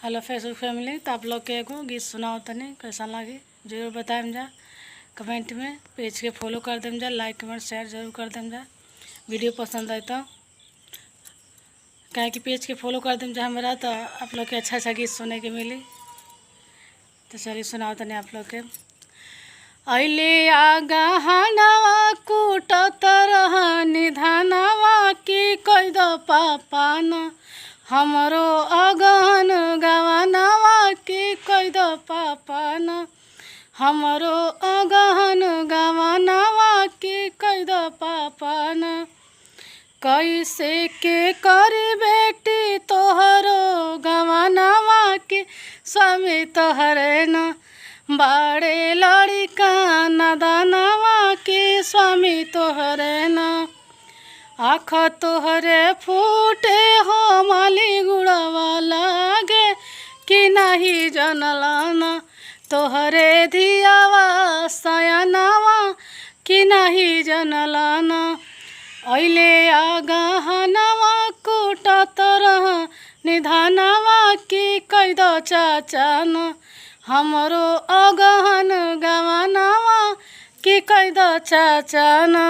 Hello Facebook family. तो आप लोग के एगो गीत सुनाओ तनी कैसा लगी जरूर बताएम जा कमेंट में। पेज के फॉलो कर देम जा, लाइक कमेंट शेयर जरूर कर देम जा। वीडियो पसंद आए तो क्या कि पेज के फॉलो कर देम जा हमारा, तो आप लोग के अच्छा अच्छा गीत सुने के मिली। तो चलिए सुनाओ तनी आप लोग के। अइले आगा हनवा कूटत रह निधानवा की कोई दो पापाना, हमरो अगहन गवनवा की कोई दो पापाना, हमरो अगहन गवनवा की कोई दो पापाना। कैसे के करी बेटी तोहरो गवनवा की स्वामी तोहरे न, बाड़े लड़िका नदनवा के स्वामी तोहरे न। आँख तोहरे फूटे हो माली गुड़वा लागे कि नहीं जनलाना, तोहरे धियावा सयनवा कि नहीं जनलाना। अइले आगहनवा कूटत रह निधानवा की कई दो चाचाना, हमरो अगहन गवनवा की कई दो चाचाना।